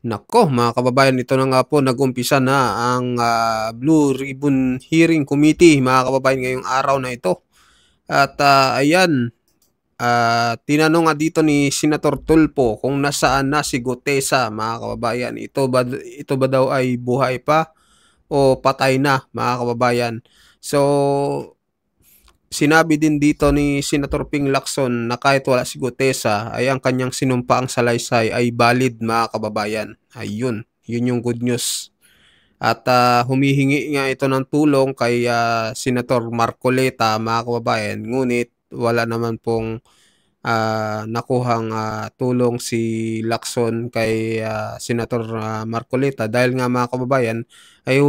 Nako mga kababayan, ito na nga po nag-umpisa na ang, Blue Ribbon Hearing Committee mga kababayan ngayong araw na ito. At, ayan, tinanong nga dito ni Senator Tulfo kung nasaan na si Gutesa mga kababayan. Ito ba daw ay buhay pa o patay na mga kababayan? So, sinabi din dito ni Senator Ping Lacson na kahit wala si Gutesa ay ang kanyang sinumpaang salaysay ay valid mga kababayan. Ayun, yun yung good news. At humihingi nga ito ng tulong kay Senator Marcoleta mga kababayan. Ngunit wala naman pong nakuhang tulong si Lacson kay Senator Marcoleta dahil nga mga kababayan ay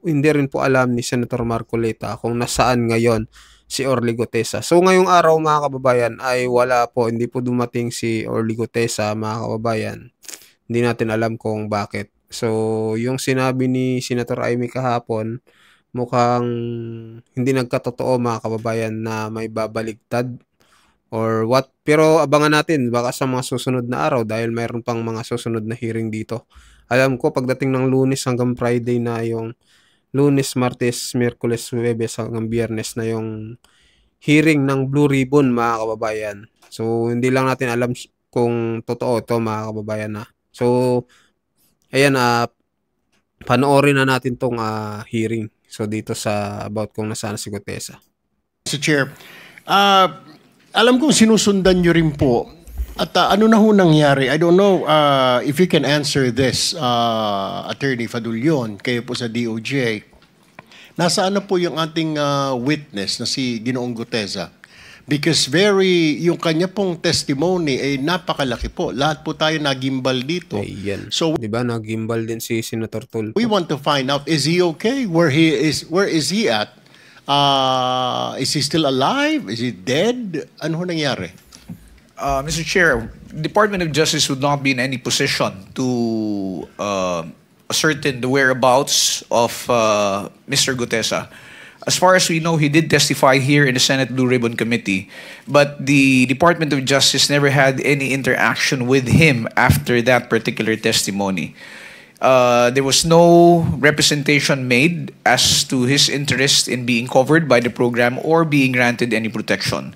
hindi rin po alam ni Senator Marcoleta kung nasaan ngayon si Orly Gutesa. So ngayong araw mga kababayan ay wala po, hindi po dumating si Orly Gutesa mga kababayan. Hindi natin alam kung bakit. So yung sinabi ni Senator Amy kahapon mukhang hindi nagkatotoo mga kababayan na may babaligtad or what. Pero abangan natin baka sa mga susunod na araw dahil mayroon pang mga susunod na hearing dito. Alam ko pagdating ng Lunes hanggang Friday na yung Lunes, Martes, Miyerkules, Huwebes hanggang Biyernes na yung hearing ng Blue Ribbon mga kababayan. So hindi lang natin alam kung totoo ito mga kababayan na. So ayan, panoorin na natin tong hearing. So dito sa about kung nasaan si Gutesa. Mr. Chair, alam kong sinusundan nyo rin po. At ano na ho nangyari? I don't know if you can answer this, Attorney Fadulyon, kayo po sa DOJ. Nasaan na po yung ating witness na si Ginoong Gutesa? Because yung kanya pong testimony ay napakalaki po. Lahat po tayo nagimbal dito. Ayan. So, di ba nagimbal din si Senator Tulfo? we want to find out, is he okay? Where is he at? Is he still alive? Is he dead? Ano ho nangyari? Mr. Chair, Department of Justice would not be in any position to ascertain the whereabouts of Mr. Gutesa. As far as we know, he did testify here in the Senate Blue Ribbon Committee, but the Department of Justice never had any interaction with him after that particular testimony. There was no representation made as to his interest in being covered by the program or being granted any protection.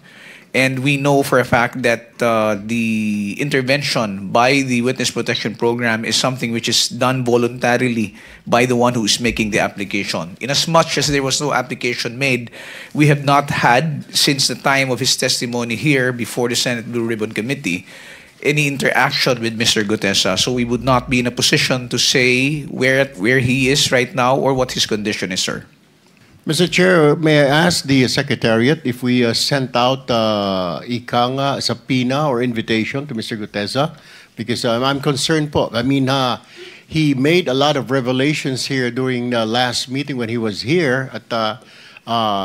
And we know for a fact that the intervention by the Witness Protection Program is something which is done voluntarily by the one who is making the application. Inasmuch as there was no application made, we have not had, since the time of his testimony here before the Senate Blue Ribbon Committee, any interaction with Mr. Gutesa. So we would not be in a position to say where he is right now or what his condition is, sir. Mr. Chair, may I ask the Secretariat if we sent out subpoena or invitation to Mr. Gutesa? Because I'm concerned po. I mean, he made a lot of revelations here during the last meeting when he was here.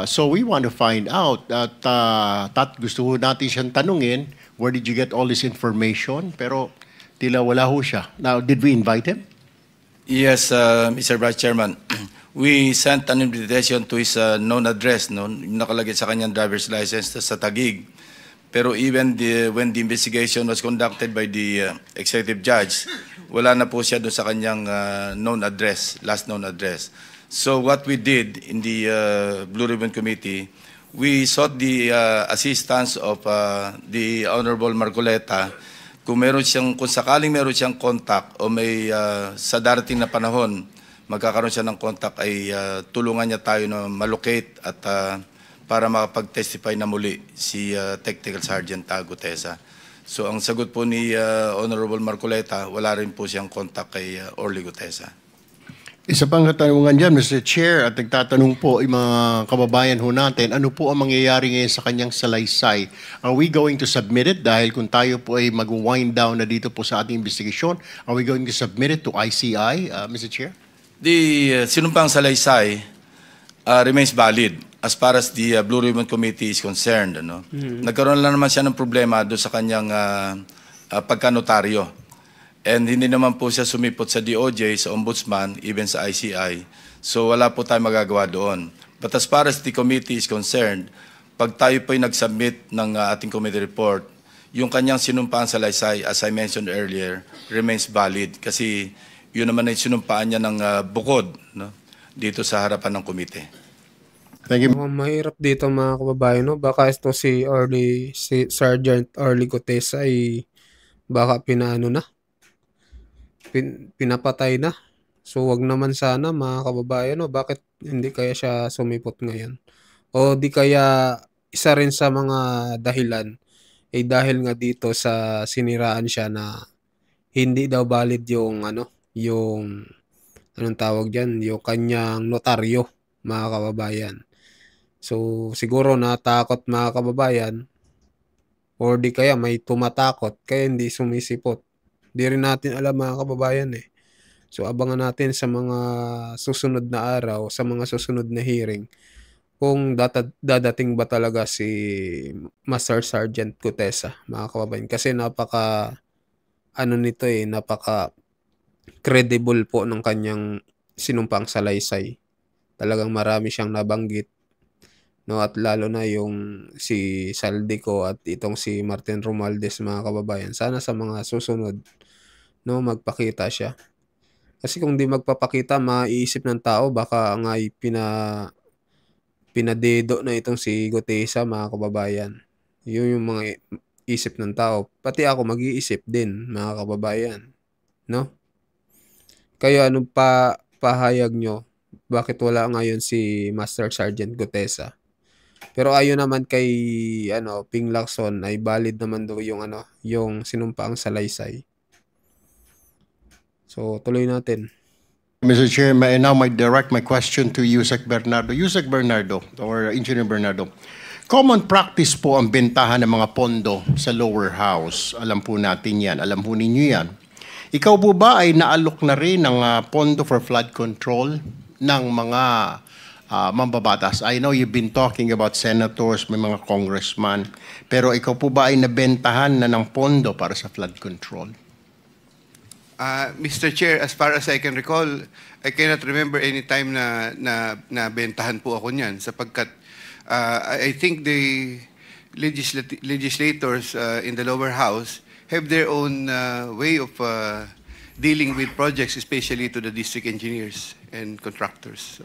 So we want to find out at gusto ho natin siyang tanungin, where did you get all this information? Pero tila wala ho siya. Now, did we invite him? Yes, Mr. Vice Chairman. We sent an invitation to his known address, no? Nakalagay sa kanyang driver's license sa Taguig. Pero even when the investigation was conducted by the executive judge, wala na po siya doon sa kanyang known address, last known address. So what we did in the Blue Ribbon Committee, we sought the assistance of the Honorable Marcoleta kung sakaling meron siyang contact o may sa darating na panahon magkakaroon siya ng contact ay tulungan niya tayo na malocate at para makapag-testify na muli si Technical Sergeant Gutesa. So ang sagot po ni Honorable Marcoleta, wala rin po siyang contact kay Orly Gutesa. Isa pang katanungan dyan, Mr. Chair, at nagtatanong po yung mga kababayan ho natin, ano po ang mangyayari ngayon sa kanyang salaysay? Are we going to submit it? Dahil kung tayo po ay mag-wind down na dito po sa ating investigation, are we going to submit it to ICI, Mr. Chair? The sinumpang salaysay remains valid as far as the Blue Ribbon Committee is concerned. Ano? Nagkaroon lang naman siya ng problema doon sa kanyang pagkanotaryo. And hindi naman po siya sumipot sa DOJ, sa Ombudsman, even sa ICI. So wala po tayong magagawa doon. But as far as the committee is concerned, pag tayo po ay nag-submit ng ating committee report, yung kanyang sinumpaan sa salaysay, as I mentioned earlier, remains valid kasi yun naman ay sinumpaan niya ng bukod, no, dito sa harapan ng komite. Thank you. Mukhang mahirap dito mga kababayan, no? Baka ito si Sergeant Orly Gutesa ay baka pinapatay na. So wag naman sana mga kababayan, no? Bakit hindi kaya siya sumipot ngayon? O di kaya isa rin sa mga dahilan ay dahil nga dito sa siniraan siya na hindi daw valid yung yung anong tawag diyan, yung kanyang notaryo mga kababayan. So siguro natakot mga kababayan or di kaya may tumatakot kaya hindi sumisipot. Di rin natin alam mga kababayan eh. So abangan natin sa mga susunod na araw, sa mga susunod na hearing kung dadating ba talaga si Master Sergeant Gutesa mga kababayan. Kasi napaka napaka credible po ng kanyang sinumpang salaysay. Talagang marami siyang nabanggit, no, at lalo na yung si Saldico at itong si Martin Romualdez mga kababayan. Sana sa mga susunod, no, magpakita siya. Kasi kung di magpapakita, maiisip ng tao baka nga pinadedo na itong si Gutesa mga kababayan. Yun yung mga isip ng tao. Pati ako mag-iisip din mga kababayan, no? Kayo anong pahayag nyo? Bakit wala ngayon si Master Sergeant Gutesa? Pero ayon naman kay Ping Lacson ay valid naman daw yung sinumpaang salaysay. So tuloy natin. Mr. Chair, now I direct my question to Yusek Bernardo. Yusek Bernardo or Engineer Bernardo. Common practice po ang bentahan ng mga pondo sa lower house. Alam po natin yan. Alam po ninyo yan. Ikaw po ba ay naalok na rin ng pondo for flood control ng mga mambabatas? I know you've been talking about senators, may mga congressman, pero ikaw po ba ay nabentahan na ng pondo para sa flood control? Mr. Chair, as far as I can recall, I cannot remember any time na bentahan po ako niyan sapagkat I think the legislators in the lower house have their own way of dealing with projects, especially to the district engineers and contractors.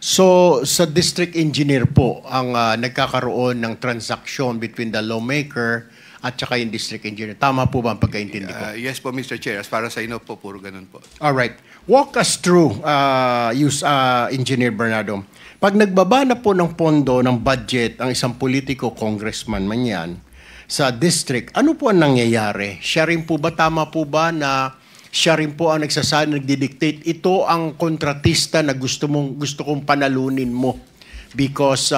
So, sa district engineer po ang nagkakaroon ng transaction between the lawmaker at saka yung district engineer. Tama po ba ang pagkaintindi ko? Yes po, Mr. Chair. As far as I know po, puro ganun po. Alright. Walk us through, Engineer Bernardo. Pag nagbaba na po ng pondo, ng budget, ang isang politiko, congressman man yan, sa district, ano po ang nangyayari? Siya rin po ba, tama po ba na siya rin po ang nagsasabi, nagdidictate, ito ang kontratista na gusto kong panalunin mo because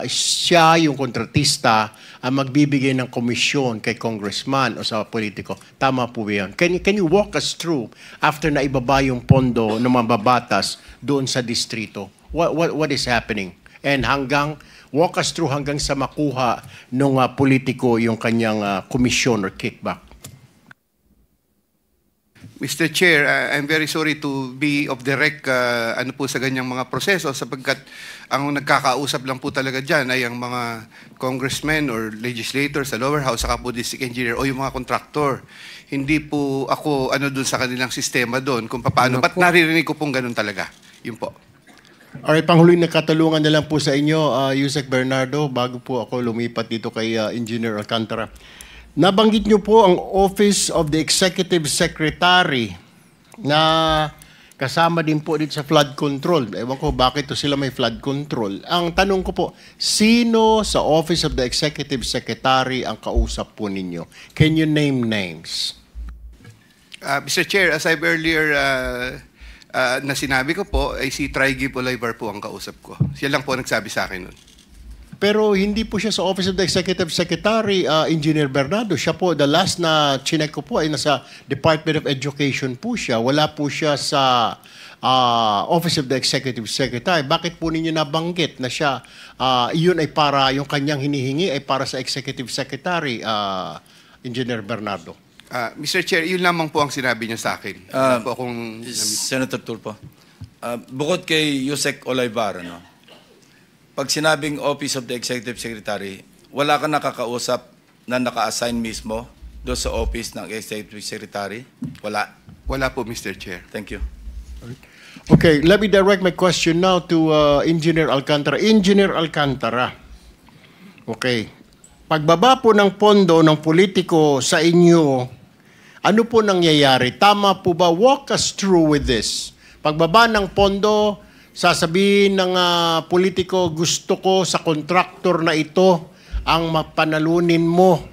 siya yung kontratista ang magbibigay ng komisyon kay congressman o sa politiko. Tama po ba yan? Can you walk us through after na ibaba yung pondo ng mababatas doon sa distrito? What is happening? And walk us through hanggang sa makuha ng politiko yung kanyang komisyon or kickback. Mr. Chair, I'm very sorry to be of direct po sa ganyang mga proseso sapagkat ang nagkakausap lang po talaga dyan ay ang mga congressmen or legislators sa lower house saka po district engineer o yung mga contractor. Hindi po ako doon sa kanilang sistema doon kung paano. Ba't naririnig ko pong ganun talaga? Yun po. Alright, panghuling na katalungan na lang po sa inyo, Yusek Bernardo, bago po ako lumipat dito kay Engineer Alcantara. Nabanggit niyo po ang Office of the Executive Secretary na kasama din po dito sa flood control. Ewan ko bakit to sila may flood control. Ang tanong ko po, sino sa Office of the Executive Secretary ang kausap po ninyo? Can you name names? Mr. Chair, as I've earlier na sinabi ko po, ay si Trigib Olivar po ang kausap ko. Siya lang po nagsabi sa akin nun. Pero hindi po siya sa Office of the Executive Secretary, Engineer Bernardo. Siya po, the last na chinek ko po ay nasa Department of Education po siya. Wala po siya sa Office of the Executive Secretary. Bakit po ninyo nabanggit na siya, yun ay para, yung kanyang hinihingi ay para sa Executive Secretary, Engineer Bernardo? Mr. Chair, yun lamang po ang sinabi niya sa akin. Po akong... Senator Tulfo, bukod kay Yusek Olivar, pag sinabing Office of the Executive Secretary, wala ka nakakausap na naka-assign mismo doon sa office ng Executive Secretary? Wala. Wala po, Mr. Chair. Thank you. Okay, let me direct my question now to Engineer Alcantara. Engineer Alcantara, okay, pagbaba po ng pondo ng politiko sa inyo, ano po nangyayari? Tama po ba? Walk us through with this. Pagbaba ng pondo, sasabihin ng politiko, gusto ko sa kontraktor na ito ang mapanalunin mo.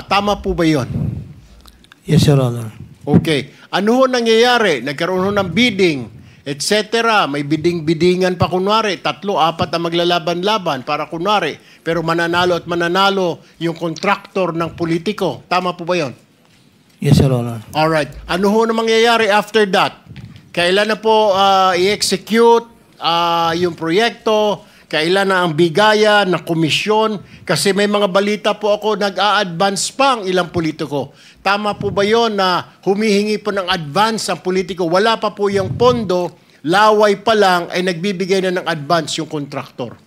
Tama po ba yun? Yes, Your Honor. Okay. Ano ho nangyayari? Nagkaroon ho ng bidding, etc. May bidding-biddingan pa kunwari. 3, 4 ang maglalaban-laban para kunwari. Pero mananalo at mananalo yung kontraktor ng politiko. Tama po ba yun? Yes, Your Honor. Alright. Ano ho na mangyayari after that? Kailan na po i-execute yung proyekto? Kailan na ang bigaya na komisyon? Kasi may mga balita po ako, nag-a-advance pa ang ilang politiko. Tama po ba yon na humihingi po ng advance ang politiko? Wala pa po yung pondo, laway pa lang, ay nagbibigay na ng advance yung kontraktor.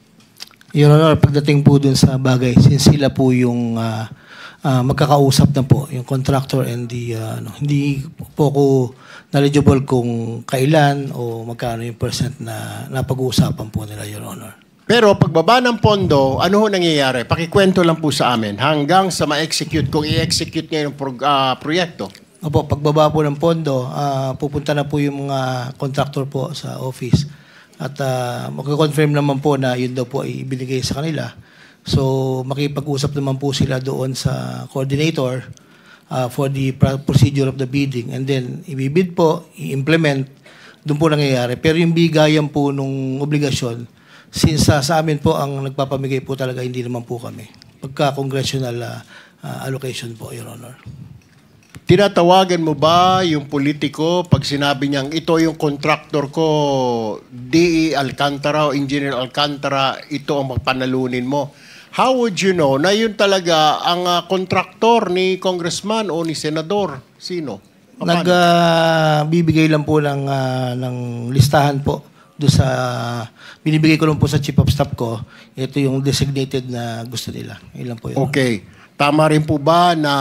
Your Honor, pagdating po dun sa bagay, since sila po yung magkakausap na po, yung contractor and the, hindi po ako knowledgeable kung kailan o magkano yung percent na napag-uusapan po nila, Your Honor. Pero pagbaba ng pondo, ano ho nangyayari? Pakikwento lang po sa amin hanggang sa ma-execute, kung i-execute ngayon yung proyekto. Opo, pagbaba po ng pondo, pupunta na po yung mga contractor po sa office. At mag-confirm naman po na yun daw po ay ibinigay sa kanila. So, makipag-usap naman po sila doon sa coordinator for the procedure of the bidding. And then, ibibid po, i-implement, doon po nangyayari. Pero yung bigayan po nung obligasyon, since sa amin po ang nagpapamigay po talaga, hindi naman po kami. Pagka-congressional allocation po, Your Honor. Tinatawagan mo ba yung politiko pag sinabi niyang ito yung contractor ko, DE Alcantara o Engineer Alcantara, ito ang magpanalunin mo? How would you know na yun talaga ang contractor ni congressman o ni senador? Sino? Nagbibigay lang po ng listahan po do sa binibigay ko lang po sa chief of staff ko. Ito yung designated na gusto nila. Ilan po yun. Okay. Tama rin po ba na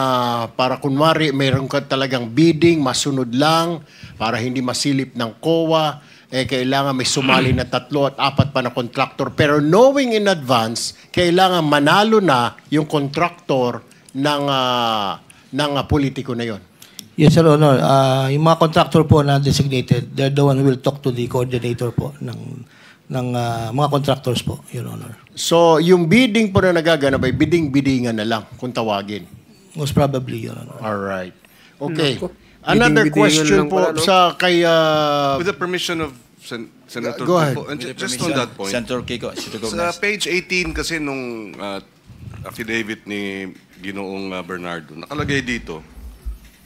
para kunwari mayroon ka talagang bidding, masunod lang, para hindi masilip ng COA, kailangan may sumali na 3 at 4 pa na contractor. Pero knowing in advance, kailangan manalo na yung contractor ng politiko na yon. Yes, Sir Honor. Yung mga contractor po na designated, they're the one who will talk to the coordinator po ng mga contractors po, Your Honor. So, yung bidding po na nagaganap ay bidding-biddingan na lang kung tawagin. Most probably, Your Honor. Alright. Okay. Naku. Another Bidding-biddingan question lang po pala, no? sa kay... With the permission of Senator Go ahead. Kiko, and With the just permission, on that point, Senator Kiko, sa page 18 kasi nung affidavit ni Ginoong Bernardo, nakalagay dito,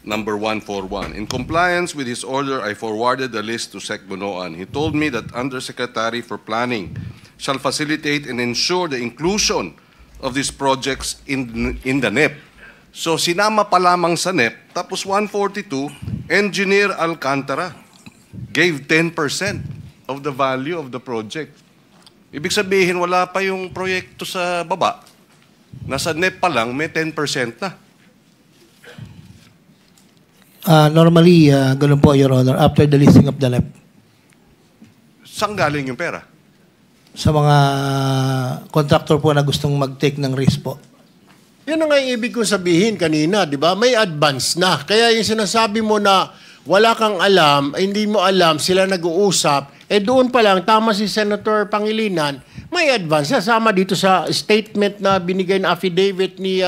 number 141. In compliance with his order, I forwarded the list to Sec Bonoan. He told me that Undersecretary for Planning shall facilitate and ensure the inclusion of these projects in the NEP. So sinama pa lamang sa NEP, tapos 142, Engineer Alcantara gave 10% of the value of the project. Ibig sabihin, wala pa yung proyekto sa baba. Nasa NEP pa lang, may 10% na. Normally, ganun po, Your Honor, after the listing of the NEP. Saan galing yung pera? Sa mga contractor po na gustong mag-take ng risk po. Yan ang ibig kong sabihin kanina, di ba? May advance na. Kaya yung sinasabi mo na wala kang alam, hindi mo alam, sila nag-uusap, doon pa lang, tama si Senator Pangilinan, may advance. Sama dito sa statement na binigay na affidavit ni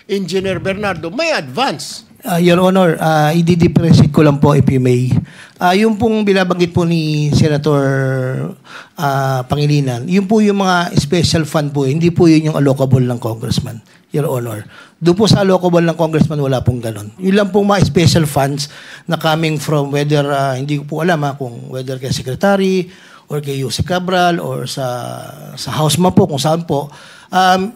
Engineer Bernardo, may advance. Your Honor, i-differentiate ko lang po if you may. Yung pong binabanggit po ni Senator Pangilinan, yun po yung mga special fund po, hindi po yun yung allocable ng congressman, Your Honor. Doon po sa allocable ng congressman, wala pong ganon. Yun lang pong mga special funds na coming from whether, hindi ko po alam kung whether kay secretary or kay Yusek Cabral or sa House man po kung saan po.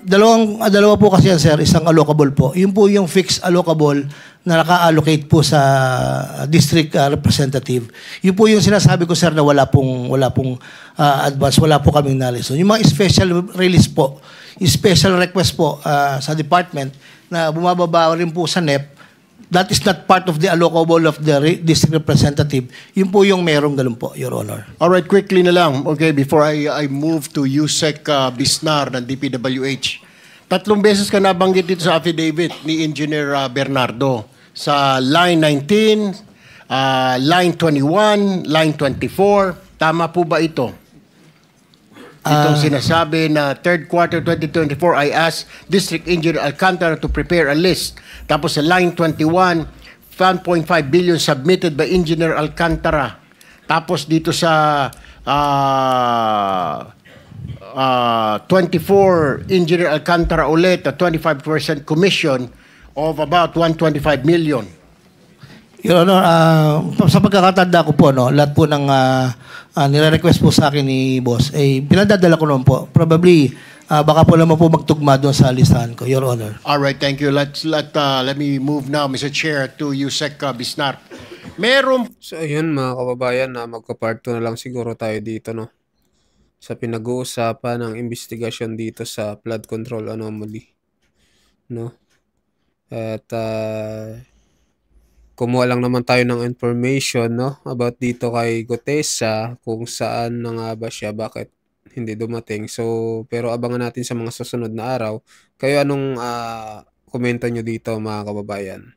Dalawa po kasi yan, sir, isang allocable po. Yun po yung fixed allocable na naka-allocate po sa district representative. Yun po yung sinasabi ko, sir, na wala pong advance, wala po kaming knowledge. So, yung mga special release po, yung special request po sa department na bumababa rin po sa NEP, that is not part of the allocable of the district representative. Yun po yung merong ganun po, Your Honor. All right, quickly na lang, okay, before I move to Yusek Bisnar ng DPWH. 3 beses ka nabanggit dito sa affidavit ni Engineer Bernardo sa line 19, line 21, line 24. Tama po ba ito? Itong sinasabi na third quarter 2024, I asked District Engineer Alcantara to prepare a list. Tapos sa line 21, 1.5 billion submitted by Engineer Alcantara. Tapos dito sa 24, Engineer Alcantara ulit, a 25% commission of about 125 million. Your Honor, sa pagkakatanda ko po, no, lahat po ng nire-request po sa akin ni boss, pinadadala ko naman po. Probably, baka po naman po magtugma doon sa listahan ko, Your Honor. All right, thank you. Let me move now, Mr. Chair, to Yusek Bisnar. Meron... So ayun mga kababayan, na magka-part 2 na lang siguro tayo dito, no? Sa pinag-uusapan ng investigasyon dito sa flood control anomaly, no? At kumuha lang naman tayo ng information, no, about dito kay Gutesa, kung saan na nga ba siya, bakit hindi dumating. So, pero abangan natin sa mga susunod na araw. Kayo anong komento nyo dito mga kababayan?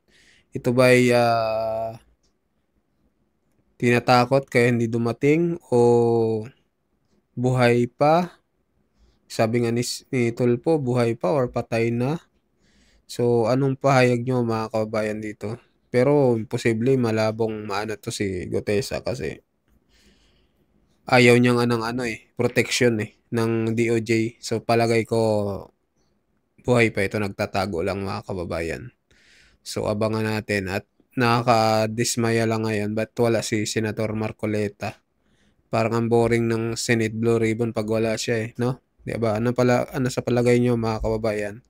Ito ba'y tinatakot kaya hindi dumating o buhay pa? Sabi nga ni Tulpo, buhay pa or patay na? So, anong pahayag nyo mga kababayan dito? Pero posible malabong maano to si Gutesa kasi ayaw niya nga ng protection ng DOJ. So palagay ko buhay pa ito, nagtatago lang mga kababayan. So abangan natin at nakakadismaya lang ngayon ba't wala si Senator Marcoleta. Parang ang boring ng Senate Blue Ribbon pag wala siya no? Diba? Ano sa palagay niyo mga kababayan?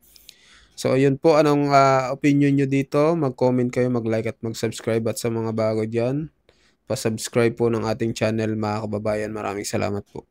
So, ayun po. Anong opinion nyo dito? Mag-comment kayo, mag-like at mag-subscribe. At sa mga bago dyan, pa-subscribe po ng ating channel mga kababayan. Maraming salamat po.